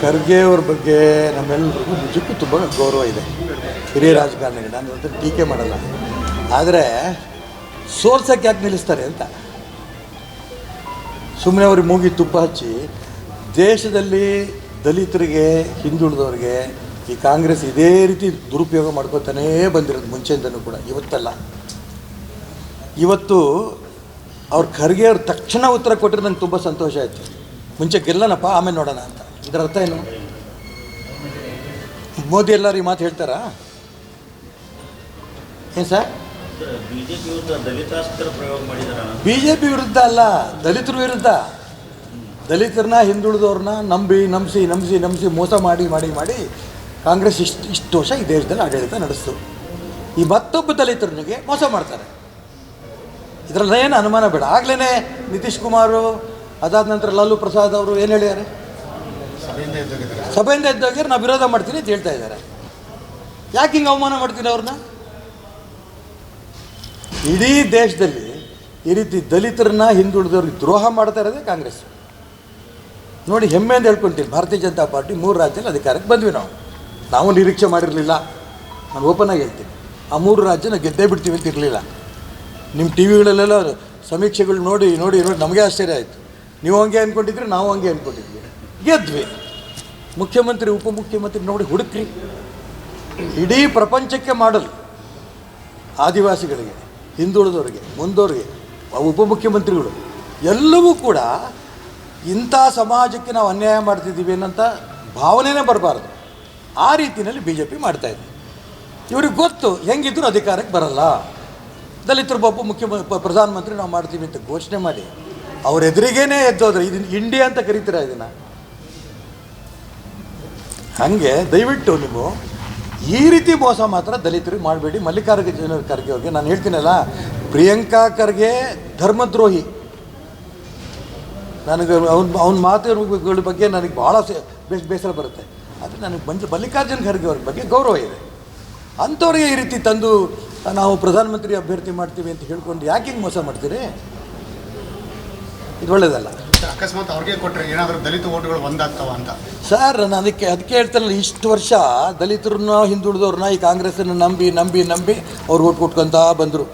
ಖರ್ಗೆ ಅವ್ರ ಬಗ್ಗೆ ನಮ್ಮೆಲ್ಲರಿಗೂ ನಿಜಕ್ಕೂ ತುಂಬ ಗೌರವ ಇದೆ. ಹಿರಿಯ ರಾಜಕಾರಣಿಗಳು, ನಾನು ಅದನ್ನು ಟೀಕೆ ಮಾಡಲ್ಲ. ಆದರೆ ಸೋಲ್ಸಕ್ಕೆ ಯಾಕೆ ನಿಲ್ಲಿಸ್ತಾರೆ ಅಂತ ಸುಮ್ಮನೆ ಅವ್ರಿಗೆ ಮೂಗಿ ತುಪ್ಪ ಹಚ್ಚಿ ದೇಶದಲ್ಲಿ ದಲಿತರಿಗೆ, ಹಿಂದುಳಿದವ್ರಿಗೆ ಈ ಕಾಂಗ್ರೆಸ್ ಇದೇ ರೀತಿ ದುರುಪಯೋಗ ಮಾಡ್ಕೊತಾನೇ ಬಂದಿರೋದು ಮುಂಚೆಯಿಂದನೂ ಕೂಡ, ಇವತ್ತಲ್ಲ. ಇವತ್ತು ಅವ್ರು ಖರ್ಗೆ ಅವ್ರು ತಕ್ಷಣ ಉತ್ತರ ಕೊಟ್ಟರೆ ನಂಗೆ ತುಂಬ ಸಂತೋಷ ಆಯಿತು. ಮುಂಚೆ ಗೆಲ್ಲನಪ್ಪ ಆಮೇಲೆ ನೋಡೋಣ ಅಂತ. ಇದರ ಅರ್ಥ ಏನು? ಮೋದಿ ಎಲ್ಲರೂ ಈ ಮಾತು ಹೇಳ್ತಾರಾ ಏನು ಸರ್? ಬಿ ಜೆ ಪಿ ವಿರುದ್ಧ ಅಲ್ಲ, ದಲಿತರ ವಿರುದ್ಧ. ದಲಿತರನ್ನ, ಹಿಂದುಳಿದವ್ರನ್ನ ನಂಬಿಸಿ ಮೋಸ ಮಾಡಿ ಕಾಂಗ್ರೆಸ್ ಇಷ್ಟು ವರ್ಷ ಈ ದೇಶದಲ್ಲಿ ಆಡಳಿತ ನಡೆಸ್ತು. ಈ ಮತ್ತೊಬ್ಬ ದಲಿತರನಿಗೆ ಮೋಸ ಮಾಡ್ತಾರೆ, ಇದರಲ್ಲಿ ಏನು ಅನುಮಾನ ಬೇಡ. ಆಗಲೇ ನಿತೀಶ್ ಕುಮಾರು, ಅದಾದ ನಂತರ ಲಾಲು ಪ್ರಸಾದ್ ಅವರು ಏನು ಹೇಳಿದ್ದಾರೆ? ಸಭೆಯಿಂದ ಎದ್ದೋಗ್ಯಾರ, ನಾವು ವಿರೋಧ ಮಾಡ್ತೀನಿ ಅಂತ ಹೇಳ್ತಾ ಇದ್ದಾರೆ. ಯಾಕೆ ಹಿಂಗೆ ಅವಮಾನ ಮಾಡ್ತೀನಿ ಅವ್ರನ್ನ? ಇಡೀ ದೇಶದಲ್ಲಿ ಈ ರೀತಿ ದಲಿತರನ್ನ, ಹಿಂದುಳಿದವ್ರಿಗೆ ದ್ರೋಹ ಮಾಡ್ತಾ ಇರೋದೇ ಕಾಂಗ್ರೆಸ್. ನೋಡಿ, ಹೆಮ್ಮೆಯಿಂದ ಹೇಳ್ಕೊಳ್ತೀನಿ, ಭಾರತೀಯ ಜನತಾ ಪಾರ್ಟಿ 3 ರಾಜ್ಯದಲ್ಲಿ ಅಧಿಕಾರಕ್ಕೆ ಬಂದ್ವಿ. ನಾವು ನಿರೀಕ್ಷೆ ಮಾಡಿರಲಿಲ್ಲ. ನಾನು ಓಪನ್ ಆಗಿ ಹೇಳ್ತೀನಿ, ಆ 3 ರಾಜ್ಯನ ಗೆದ್ದೇ ಬಿಡ್ತೀವಿ ಅಂತ ಇರಲಿಲ್ಲ. ನಿಮ್ಮ ಟಿ ವಿಗಳಲ್ಲೆಲ್ಲ ಸಮೀಕ್ಷೆಗಳು ನೋಡಿ ನಮಗೆ ಆಶ್ಚರ್ಯ ಆಯಿತು. ನೀವು ಹಂಗೆ ಅಂದ್ಕೊಂಡಿದ್ರಿ, ನಾವು ಹಂಗೆ ಅಂದ್ಕೊಂಡಿದ್ವಿ, ಗೆದ್ವಿ. ಮುಖ್ಯಮಂತ್ರಿ, ಉಪಮುಖ್ಯಮಂತ್ರಿ ನೋಡಿ ಹುಡುಕ್ರಿ. ಇಡೀ ಪ್ರಪಂಚಕ್ಕೆ ಮಾಡಲು ಆದಿವಾಸಿಗಳಿಗೆ, ಹಿಂದುಳಿದವರಿಗೆ, ಮುಂದೋರಿಗೆ, ಉಪಮುಖ್ಯಮಂತ್ರಿಗಳು ಎಲ್ಲವೂ ಕೂಡ ಇಂಥ ಸಮಾಜಕ್ಕೆ ನಾವು ಅನ್ಯಾಯ ಮಾಡ್ತಿದ್ದೀವಿ ಅನ್ನೋಂಥ ಭಾವನೆನೇ ಬರಬಾರ್ದು. ಆ ರೀತಿಯಲ್ಲಿ ಬಿ ಜೆ ಪಿ ಮಾಡ್ತಾಯಿದೆ. ಇವ್ರಿಗೆ ಗೊತ್ತು ಹೆಂಗಿದ್ರು ಅಧಿಕಾರಕ್ಕೆ ಬರಲ್ಲ. ದಲಿತರು ಪ್ರಧಾನಮಂತ್ರಿ ನಾವು ಮಾಡ್ತೀವಿ ಅಂತ ಘೋಷಣೆ ಮಾಡಿ ಅವ್ರ ಎದುರಿಗೇನೆ ಎದ್ದೋದ್ರೆ ಇದನ್ನು ಇಂಡಿಯಾ ಅಂತ ಕರೀತೀರ ಇದನ್ನು? ಹಾಗೆ ದಯವಿಟ್ಟು ನೀವು ಈ ರೀತಿ ಮೋಸ ಮಾತ್ರ ದಲಿತರಿಗೆ ಮಾಡಬೇಡಿ. ಮಲ್ಲಿಕಾರ್ಜುನ ಖರ್ಗೆ ಅವ್ರಿಗೆ ನಾನು ಹೇಳ್ತೀನಲ್ಲ, ಪ್ರಿಯಾಂಕಾ ಖರ್ಗೆ ಧರ್ಮದ್ರೋಹಿ. ನನಗೆ ಅವ್ನ ಮಾತುಗಳ ಬಗ್ಗೆ ನನಗೆ ಭಾಳ ಬೇಸರ ಬರುತ್ತೆ. ಆದರೆ ನನಗೆ ಮಲ್ಲಿಕಾರ್ಜುನ ಖರ್ಗೆ ಅವ್ರ ಬಗ್ಗೆ ಗೌರವ ಇದೆ. ಅಂಥವ್ರಿಗೆ ಈ ರೀತಿ ತಂದು ನಾವು ಪ್ರಧಾನಮಂತ್ರಿ ಅಭ್ಯರ್ಥಿ ಮಾಡ್ತೀವಿ ಅಂತ ಹೇಳ್ಕೊಂಡು ಯಾಕೆ ಹಿಂಗೆ ಮೋಸ ಮಾಡ್ತೀರಿ? ಇದು ಒಳ್ಳೆಯದಲ್ಲ. ಅಕಸ್ಮಾತ್ ಅವ್ರಿಗೆ ಕೊಟ್ಟರೆ ಏನಾದರೂ ದಲಿತ ಓಟ್ಗಳು ಒಂದಾಗ್ತಾವ ಅಂತ ಸರ್, ನಾನು ಅದಕ್ಕೆ ಹೇಳ್ತಾರಲ್ಲ, ಇಷ್ಟು ವರ್ಷ ದಲಿತರನ್ನ, ಹಿಂದುಳಿದವ್ರನ್ನ ಈ ಕಾಂಗ್ರೆಸ್ಸನ್ನು ನಂಬಿ ಅವ್ರು ಓಟ್ ಕೊಟ್ಕೊಂತ ಬಂದರು.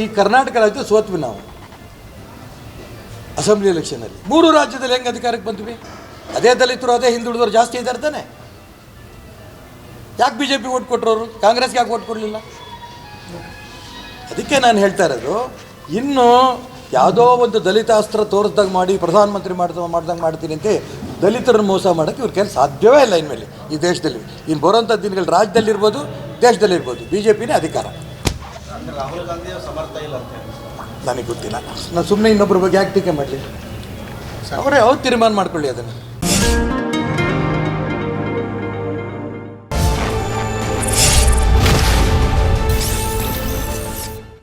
ಈ ಕರ್ನಾಟಕ ರಾಜ್ಯ ಸೋತ್ವಿ ನಾವು ಅಸೆಂಬ್ಲಿ ಎಲೆಕ್ಷನಲ್ಲಿ. 3 ರಾಜ್ಯದಲ್ಲಿ ಹೆಂಗೆ ಅಧಿಕಾರಕ್ಕೆ ಬಂದ್ವಿ? ಅದೇ ದಲಿತರು, ಅದೇ ಹಿಂದುಳಿದವರು ಜಾಸ್ತಿ ಇದ್ದಾರೆ ತಾನೆ. ಯಾಕೆ ಬಿ ಜೆ ಪಿ ಓಟ್ ಕೊಟ್ಟರು ಅವರು? ಕಾಂಗ್ರೆಸ್ಗೆ ಯಾಕೆ ಓಟ್ ಕೊಡಲಿಲ್ಲ? ಅದಕ್ಕೆ ನಾನು ಹೇಳ್ತಾ ಇರೋದು, ಇನ್ನು ಯಾವುದೋ ಒಂದು ದಲಿತ ಅಸ್ತ್ರ ತೋರಿಸ್ದಾಗ ಮಾಡಿ ಪ್ರಧಾನಮಂತ್ರಿ ಮಾಡ್ದಂಗೆ ಮಾಡ್ತೀನಿ ಅಂತ ದಲಿತರನ್ನು ಮೋಸ ಮಾಡೋಕ್ಕೆ ಇವ್ರ ಕೈಲಿ ಸಾಧ್ಯವೇ ಇಲ್ಲ ಇನ್ಮೇಲೆ ಈ ದೇಶದಲ್ಲಿ. ಇನ್ನು ಬರೋಂಥ ದಿನಗಳು ರಾಜ್ಯದಲ್ಲಿರ್ಬೋದು, ದೇಶದಲ್ಲಿರ್ಬೋದು, ಬಿ ಜೆ ಪಿನೇ ಅಧಿಕಾರ. ರಾಹುಲ್ ಗಾಂಧಿ ಸಮರ್ಥ ಇಲ್ಲ ಅಂತ ನನಗೆ ಗೊತ್ತಿಲ್ಲ. ನಾನು ಸುಮ್ಮನೆ ಇನ್ನೊಬ್ಬರ ಬಗ್ಗೆ ಯಾಕೆ ಟೀಕೆ ಮಾಡಲಿ? ಅವರೇ ತೀರ್ಮಾನ ಮಾಡ್ಕೊಳ್ಳಿ ಅದನ್ನು.